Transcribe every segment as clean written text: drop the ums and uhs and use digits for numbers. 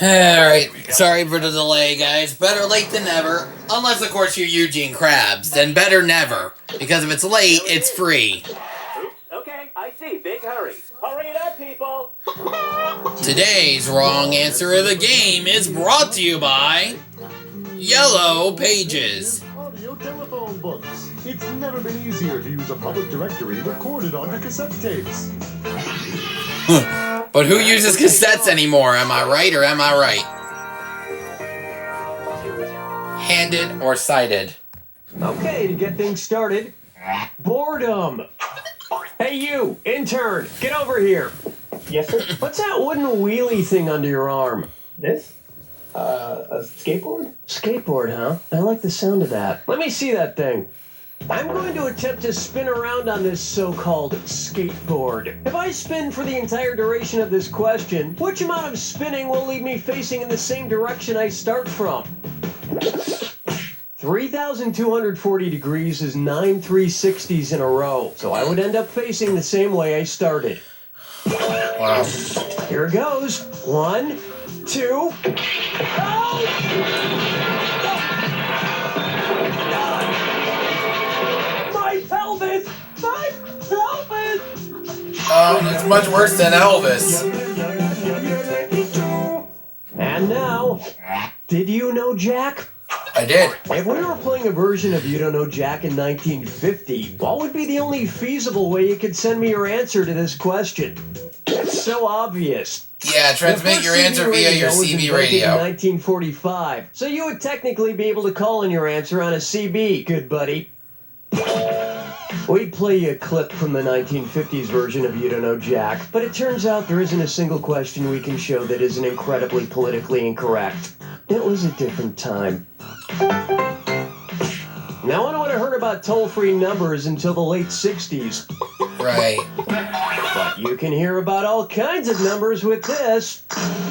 Alright, sorry for the delay, guys. Better late than never. Unless, of course, you're Eugene Krabs. Then better never. Because if it's late, it's free. Oops, okay, I see. Big hurry. Hurry it up, people. Today's wrong answer of the game is brought to you by Yellow Pages. Audio telephone books. It's never been easier to use a public directory recorded onto cassette tapes. But who uses cassettes anymore? Am I right or am I right? Handed or sighted? Okay, to get things started, boredom. Hey you, intern, get over here. Yes, sir. What's that wooden wheelie thing under your arm? This? A skateboard? Skateboard, huh? I like the sound of that. Let me see that thing. I'm going to attempt to spin around on this so-called skateboard. If I spin for the entire duration of this question, which amount of spinning will leave me facing in the same direction I start from? 3,240 degrees is 9 360s in a row, so I would end up facing the same way I started. Wow. Here goes. 1, 2. My pelvis! My pelvis! It's much worse than Elvis. And now, did you know Jack? I did. If we were playing a version of You Don't Know Jack in 1950, what would be the only feasible way you could send me your answer to this question? It's so obvious. Yeah, transmit your answer via your CB radio. In 1945, so you would technically be able to call in your answer on a CB, good buddy. We'd play you a clip from the 1950s version of You Don't Know Jack, but it turns out there isn't a single question we can show that isn't incredibly politically incorrect. It was a different time. No one would have heard about toll-free numbers until the late 60s. Right. But you can hear about all kinds of numbers with this.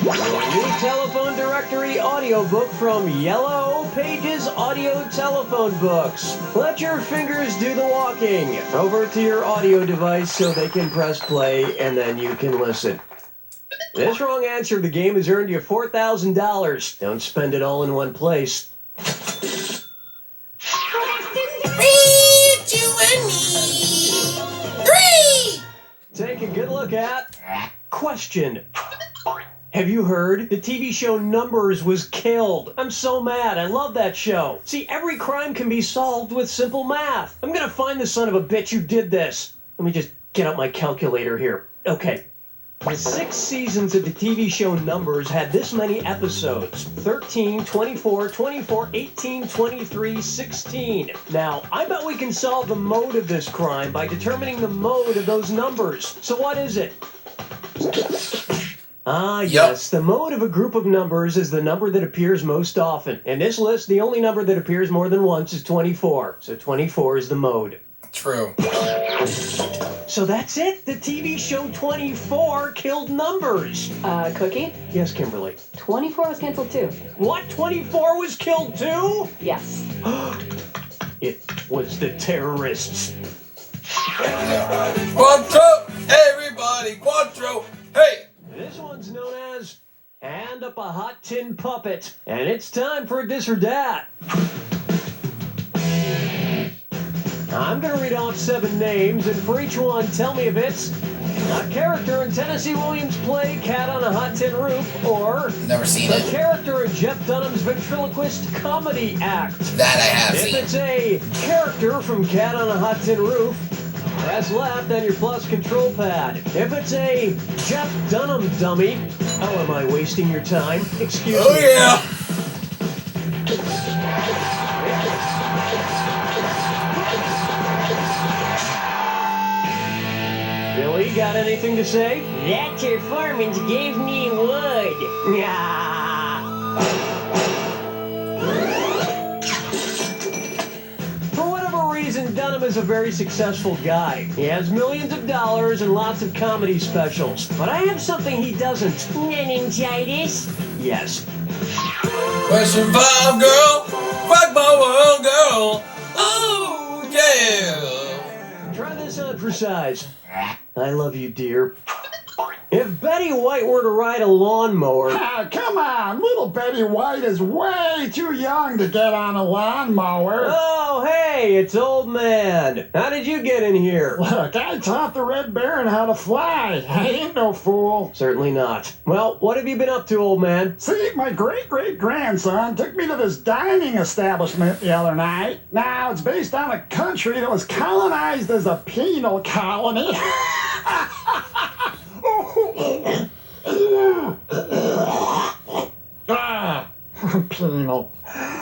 Your new telephone directory audiobook from Yellow Pages Audio Telephone Books. Let your fingers do the walking over to your audio device so they can press play and then you can listen. This wrong answer of the game has earned you $4,000. Don't spend it all in one place. Take a good look at question. Have you heard? The TV show Numbers was killed. I'm so mad. I love that show. See, every crime can be solved with simple math. I'm gonna find the son of a bitch who did this. Let me just get out my calculator here. Okay. The 6 seasons of the TV show Numbers had this many episodes. 13, 24, 24, 18, 23, 16. Now, I bet we can solve the mode of this crime by determining the mode of those numbers. So what is it? Yes, the mode of a group of numbers is the number that appears most often. In this list, the only number that appears more than once is 24. So 24 is the mode. True. So that's it. The TV show 24 killed Numbers. Cookie? Yes, Kimberly. 24 was canceled too. What? 24 was killed too? Yes. It was the terrorists. Quattro! Everybody, Quattro! Hey! This one's known as Hand Up a Hot Tin Puppet. And it's time for this or that. I'm going to read off 7 names, and for each one, tell me if it's a character in Tennessee Williams' play Cat on a Hot Tin Roof, or Never seen a it. character in Jeff Dunham's ventriloquist comedy act. That I have If seen. it's a character from Cat on a Hot Tin Roof, press left on your plus control pad. If it's a Jeff Dunham dummy, how am I wasting your time? Excuse me. Oh yeah! Billy, got anything to say? That performance gave me wood. For whatever reason, Dunham is a very successful guy. He has millions of dollars and lots of comedy specials. But I have something he doesn't. Meningitis? Yes. Question 5, girl. Rock my world, girl. Oh, yeah. Try this on for size. I love you, dear. If Betty White were to ride a lawnmower... Ah, come on, little Betty White is way too young to get on a lawnmower. Oh, hey, it's Old Man. How did you get in here? Look, I taught the Red Baron how to fly. I ain't no fool. Certainly not. Well, what have you been up to, Old Man? See, my great-great-grandson took me to this dining establishment the other night. Now, it's based on a country that was colonized as a penal colony. Penal.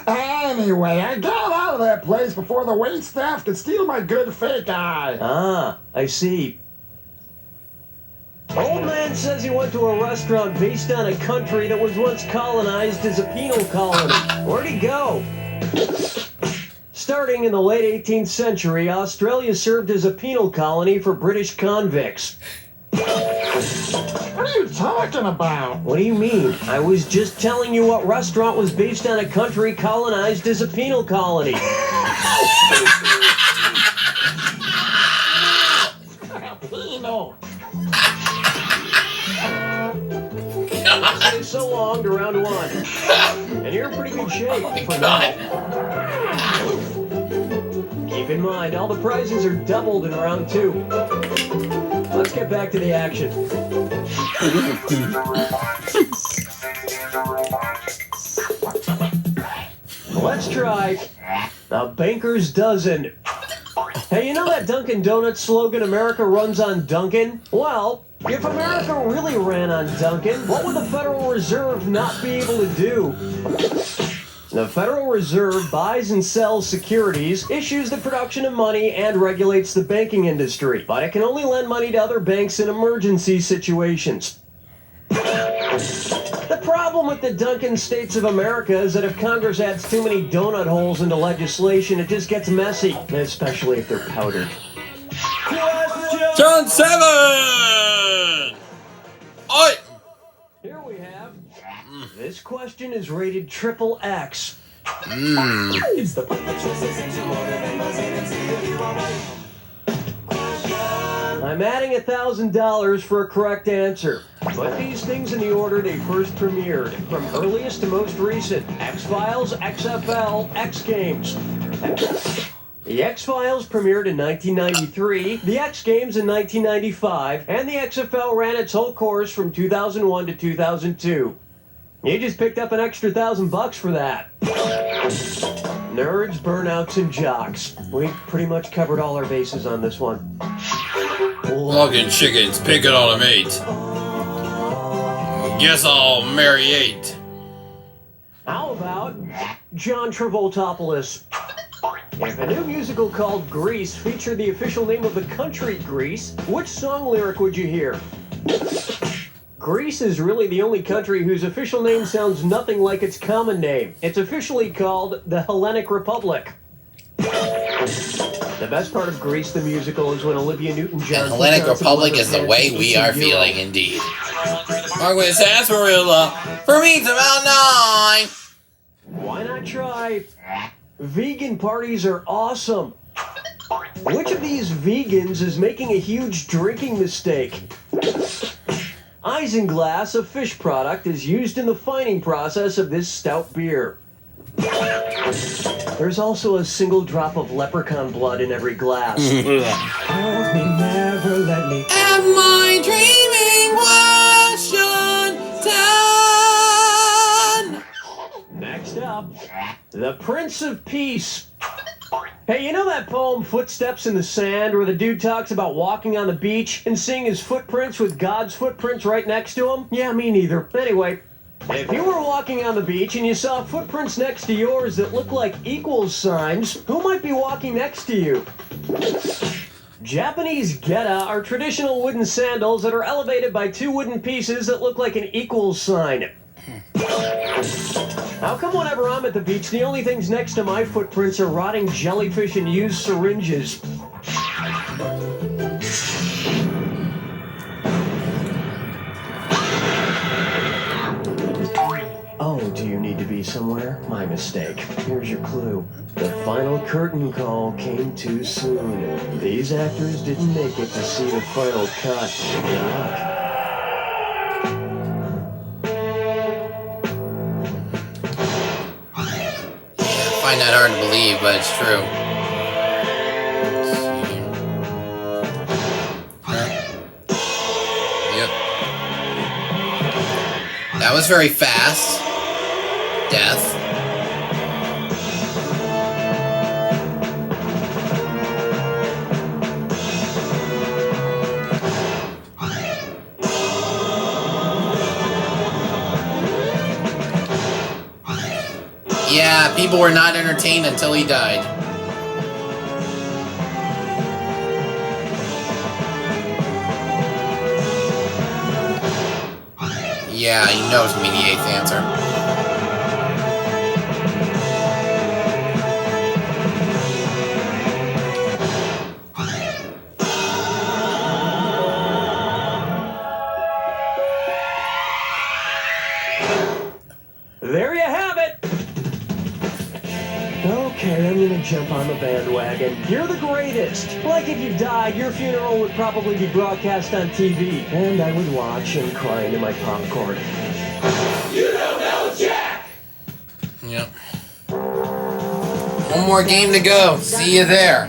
Anyway, I got out of that place before the waitstaff could steal my good fake eye. Ah, I see. Old Man says he went to a restaurant based on a country that was once colonized as a penal colony. Where'd he go? Starting in the late 18th century, Australia served as a penal colony for British convicts. What are you talking about? What do you mean? I was just telling you what restaurant was based on a country colonized as a penal colony. Penal. It's so long to round one. And you're in pretty good shape for now. Keep in mind, all the prizes are doubled in round two. Let's get back to the action. Let's try a banker's dozen. Hey, you know that Dunkin' Donuts slogan, America runs on Dunkin'? Well, if America really ran on Dunkin', what would the Federal Reserve not be able to do? The Federal Reserve buys and sells securities, issues the production of money, and regulates the banking industry. But it can only lend money to other banks in emergency situations. The problem with the Dunkin' States of America is that if Congress adds too many donut holes into legislation, it just gets messy, especially if they're powdered. Turn 7! Oi! Here we have. This question is rated triple X. It's the I'm adding $1,000 for a correct answer. Put these things in the order they first premiered, from earliest to most recent. X-Files, XFL, X Games. The X-Files premiered in 1993, the X Games in 1995, and the XFL ran its whole course from 2001 to 2002. You just picked up an extra $1,000 for that. Nerds, burnouts, and jocks. We pretty much covered all our bases on this one. Fucking chickens picking on a mate. Guess I'll marry 8. How about John Travoltopoulos? If a new musical called Grease featured the official name of the country Greece, which song lyric would you hear? Greece is really the only country whose official name sounds nothing like its common name. It's officially called the Hellenic Republic. The best part of Grease the musical is when Olivia Newton-John... And Hellenic Republic is the way we are feeling, indeed. Marquis Sarsaparilla, for me it's about 9. Why not try? Vegan parties are awesome. Which of these vegans is making a huge drinking mistake? Isinglass, a fish product, is used in the fining process of this stout beer. There's also a single drop of leprechaun blood in every glass. Hold me, never let me. Am I dreaming? Question 10. Next up, the Prince of Peace. Hey, you know that poem, Footsteps in the Sand, where the dude talks about walking on the beach and seeing his footprints with God's footprints right next to him? Yeah, me neither. Anyway, if you were walking on the beach and you saw footprints next to yours that look like equals signs, who might be walking next to you? Japanese geta are traditional wooden sandals that are elevated by 2 wooden pieces that look like an equals sign. How come whenever I'm at the beach, the only things next to my footprints are rotting jellyfish and used syringes? Oh, do you need to be somewhere? My mistake. Here's your clue. The final curtain call came too soon. These actors didn't make it to see the final cut. Good luck. find that hard to believe, but it's true. Yep. That was very fast. Death. Yeah, people were not entertained until he died. Yeah, he knows it's gonna be the 8th answer. There you have it. Okay, I'm gonna jump on the bandwagon. You're the greatest. Like if you died, your funeral would probably be broadcast on TV. And I would watch and cry into my popcorn. You don't know Jack! Yep. One more game to go. See you there.